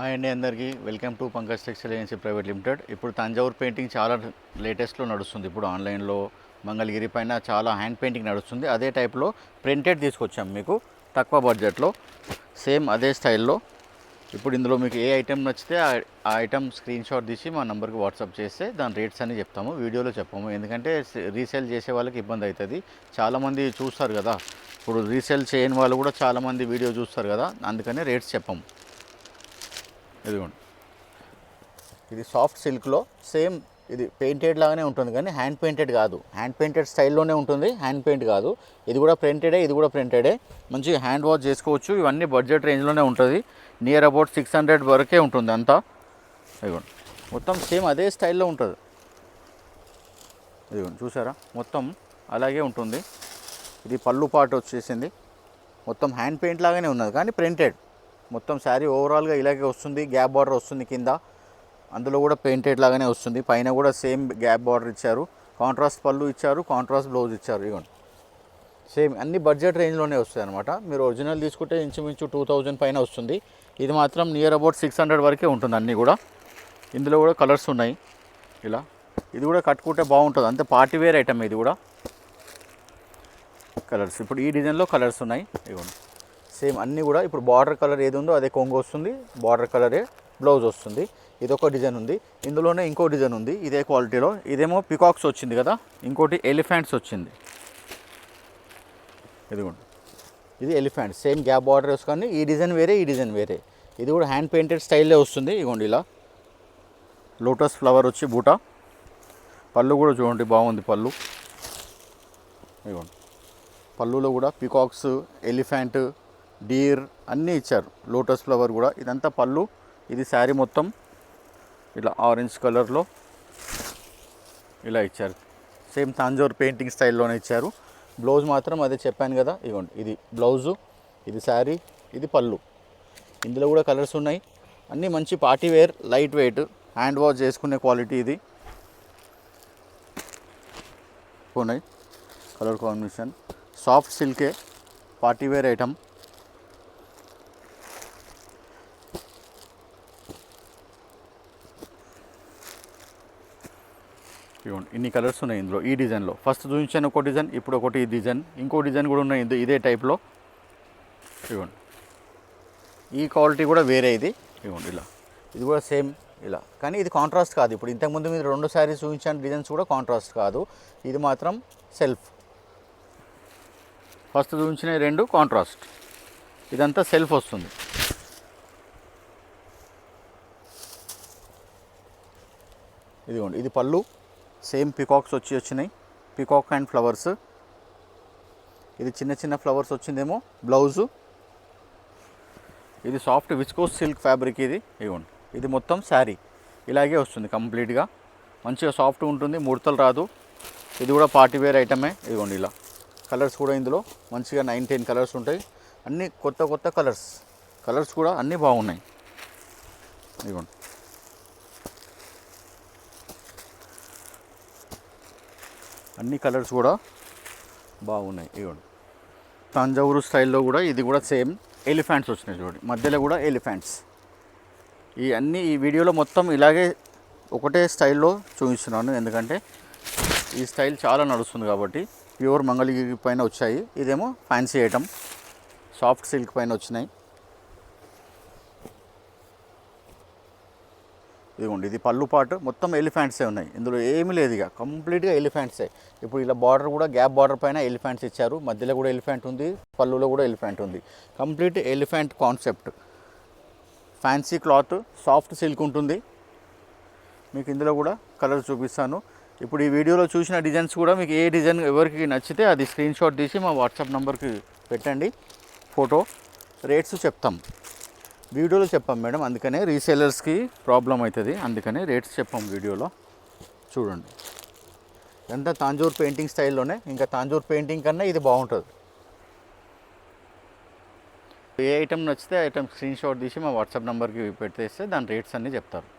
Hi అండి అందరికీ welcome to Pankaj textile agency private limited. ఇప్పుడు తంజావూర్ పెయింటింగ్ చాలా లేటెస్ట్లో నడుస్తుంది. ఇప్పుడు ఆన్లైన్లో మంగళగిరి పైన చాలా హ్యాండ్ పెయింటింగ్ నడుస్తుంది. అదే టైప్లో ప్రింటెడ్ తీసుకొచ్చాం మీకు తక్కువ బడ్జెట్లో, సేమ్ అదే స్టైల్లో. ఇప్పుడు ఇందులో మీకు ఏ ఐటెం నచ్చితే ఆ ఐటెం స్క్రీన్ షాట్ తీసి మా నెంబర్కి వాట్సాప్ చేస్తే దాని రేట్స్ అన్ని చెప్తాము, వీడియోలో చెప్పాము. ఎందుకంటే రీసేల్ చేసే వాళ్ళకి ఇబ్బంది అవుతుంది. చాలామంది చూస్తారు కదా, ఇప్పుడు రీసేల్ చేయని వాళ్ళు కూడా చాలామంది వీడియో చూస్తారు కదా, అందుకనే రేట్స్ చెప్పాము. ఇదిగోండి, ఇది సాఫ్ట్ సిల్క్లో సేమ్ ఇది పెయింటెడ్ లాగానే ఉంటుంది, కానీ హ్యాండ్ పెయింటెడ్ కాదు. హ్యాండ్ పెయింటెడ్ స్టైల్లోనే ఉంటుంది, హ్యాండ్ పెయింట్ కాదు. ఇది కూడా ప్రింటెడే, ఇది కూడా ప్రింటెడే. మంచిగా హ్యాండ్ వాష్ చేసుకోవచ్చు. ఇవన్నీ బడ్జెట్ రేంజ్లోనే ఉంటుంది. నియర్ అబౌట్ 600 వరకే ఉంటుంది అంతా. ఇదిగోండి, మొత్తం సేమ్ అదే స్టైల్లో ఉంటుంది. ఇదిగోండి చూసారా, మొత్తం అలాగే ఉంటుంది. ఇది పళ్ళు పార్ట్ వచ్చేసింది. మొత్తం హ్యాండ్ పెయింట్ లాగానే ఉన్నది, కానీ ప్రింటెడ్. మొత్తం శారీ ఓవరాల్గా ఇలాగే వస్తుంది. గ్యాప్ బార్డర్ వస్తుంది కింద, అందులో కూడా పెయింటెడ్ లాగానే వస్తుంది. పైన కూడా సేమ్ గ్యాప్ బార్డర్ ఇచ్చారు, కాంట్రాస్ట్ పళ్ళు ఇచ్చారు, కాంట్రాస్ట్ బ్లౌజ్ ఇచ్చారు. ఇవ్వండి, సేమ్ అన్ని బడ్జెట్ రేంజ్లోనే వస్తాయి అనమాట. మీరు ఒరిజినల్ తీసుకుంటే ఇంచుమించు 2000 పైన వస్తుంది. ఇది మాత్రం నియర్ అబౌట్ 600 వరకే ఉంటుంది అన్నీ కూడా. ఇందులో కూడా కలర్స్ ఉన్నాయి. ఇలా ఇది కూడా కట్టుకుంటే బాగుంటుంది, అంతే పార్టీ వేర్ ఐటమ్ ఇది కూడా. కలర్స్ ఇప్పుడు ఈ డిజైన్లో కలర్స్ ఉన్నాయి. ఇవ్వండి, సేమ్ అన్నీ కూడా. ఇప్పుడు బార్డర్ కలర్ ఏది ఉందో అదే కొంగు వస్తుంది, బార్డర్ కలరే బ్లౌజ్ వస్తుంది. ఇదొక డిజైన్ ఉంది, ఇందులోనే ఇంకో డిజైన్ ఉంది ఇదే క్వాలిటీలో. ఇదేమో పికాక్స్ వచ్చింది కదా, ఇంకోటి ఎలిఫెంట్స్ వచ్చింది. ఇదిగోండి, ఇది ఎలిఫెంట్, సేమ్ గ్యాప్ బార్డర్ వేసుకొని ఈ డిజైన్ వేరే, ఈ డిజైన్ వేరే. ఇది కూడా హ్యాండ్ పెయింటెడ్ స్టైల్లో వస్తుంది. ఇదిగోండి, ఇలా లోటస్ ఫ్లవర్ వచ్చి బూట. పళ్ళు కూడా చూడండి బాగుంది పళ్ళు. ఇదిగోండి, పళ్ళులో కూడా పికాక్స్, ఎలిఫెంట్, డీర్ అన్నీ ఇచ్చారు. లోటస్ ఫ్లవర్ కూడా. ఇదంతా పళ్ళు. ఇది శారీ మొత్తం ఇలా ఆరెంజ్ కలర్లో ఇలా ఇచ్చారు. సేమ్ తాంజోర్ పెయింటింగ్ స్టైల్లోనే ఇచ్చారు. బ్లౌజ్ మాత్రం అదే చెప్పాను కదా. ఇదిగోండి, ఇది బ్లౌజు, ఇది శారీ, ఇది పళ్ళు. ఇందులో కూడా కలర్స్ ఉన్నాయి. అన్నీ మంచి party wear, light weight, hand wash చేసుకునే క్వాలిటీ. ఇది ఉన్నాయి కలర్ కాంబినేషన్. సాఫ్ట్ సిల్కే, పార్టీ వేర్ ఐటమ్. ఇవ్వండి, ఇన్ని కలర్స్ ఉన్నాయి ఇందులో. ఈ డిజైన్లో ఫస్ట్ చూపించాను ఒక డిజైన్, ఇప్పుడు ఒకటి డిజైన్, ఇంకో డిజైన్ కూడా ఉన్నాయి ఇదే టైప్లో. ఇవ్వండి, ఈ క్వాలిటీ కూడా వేరే. ఇది ఇవ్వండి, ఇలా ఇది కూడా సేమ్ ఇలా, కానీ ఇది కాంట్రాస్ట్ కాదు. ఇప్పుడు ఇంతకుముందు మీరు 2 శారీస్ చూపించాను డిజైన్స్ కూడా కాంట్రాస్ట్ కాదు. ఇది మాత్రం సెల్ఫ్. ఫస్ట్ చూపించిన 2 కాంట్రాస్ట్, ఇదంతా సెల్ఫ్ వస్తుంది. ఇదిగోండి, ఇది పళ్ళు, సేమ్ పికాక్స్ వచ్చినాయి, పికాక్ అండ్ ఫ్లవర్స్. ఇది చిన్న చిన్న ఫ్లవర్స్ వచ్చిందేమో బ్లౌజు. ఇది సాఫ్ట్ విస్కోస్ సిల్క్ ఫ్యాబ్రిక్. ఇది ఇవ్వండి, ఇది మొత్తం శారీ ఇలాగే వస్తుంది కంప్లీట్గా. మంచిగా సాఫ్ట్ ఉంటుంది, ముడతలు రాదు. ఇది కూడా పార్టీ వేర్ ఐటమే. ఇదిగోండి, ఇలా కలర్స్ కూడా ఇందులో మంచిగా 9-10 కలర్స్ ఉంటాయి. అన్నీ కొత్త కొత్త కలర్స్ కూడా అన్నీ బాగున్నాయి. ఇదిగోండి, అన్ని కలర్స్ కూడా బాగున్నాయి. ఇవ్వండి, తంజావూరు స్టైల్లో కూడా ఇది కూడా సేమ్ ఎలిఫెంట్స్ వచ్చినాయి చూడండి, మధ్యలో కూడా ఎలిఫెంట్స్. ఈ వీడియోలో మొత్తం ఇలాగే ఒకటే స్టైల్లో చూపిస్తున్నాను, ఎందుకంటే ఈ స్టైల్ చాలా నడుస్తుంది కాబట్టి. ప్యూర్ మంగళగిరి పైన వచ్చాయి. ఇదేమో ఫ్యాన్సీ ఐటమ్, సాఫ్ట్ సిల్క్ పైన వచ్చినాయి. ఇదిగోండి, ఇది పళ్ళు పాటు మొత్తం ఎలిఫెంట్సే ఉన్నాయి. ఇందులో ఏమీ లేదు, ఇక కంప్లీట్గా ఎలిఫెంట్సే. ఇప్పుడు ఇలా బార్డర్ కూడా గ్యాప్ బార్డర్ పైన ఎలిఫెంట్స్ ఇచ్చారు. మధ్యలో కూడా ఎలిఫెంట్ ఉంది, పళ్ళులో కూడా ఎలిఫెంట్ ఉంది. Complete elephant concept. Fancy cloth, soft silk ఉంటుంది. మీకు ఇందులో కూడా కలర్స్ చూపిస్తాను. ఇప్పుడు ఈ వీడియోలో చూసిన డిజైన్స్ కూడా మీకు ఏ డిజైన్ ఎవరికి నచ్చితే అది స్క్రీన్ షాట్ తీసి మా వాట్సాప్ నెంబర్కి పెట్టండి, ఫోటో. రేట్స్ చెప్తాం, వీడియోలో చెప్పాం మేడం, అందుకనే రీసేలర్స్కి ప్రాబ్లం అవుతుంది, అందుకనే రేట్స్ చెప్పాం వీడియోలో. చూడండి, ఇదంతా తాంజూర్ పెయింటింగ్ స్టైల్లోనే. ఇంకా తాంజూర్ పెయింటింగ్ కన్నా ఇది బాగుంటుంది. ఏ ఐటమ్ నచ్చితే ఐటమ్ స్క్రీన్ షాట్ తీసి మా వాట్సాప్ నెంబర్కి పెట్టేస్తే దాని రేట్స్ అన్నీ చెప్తారు.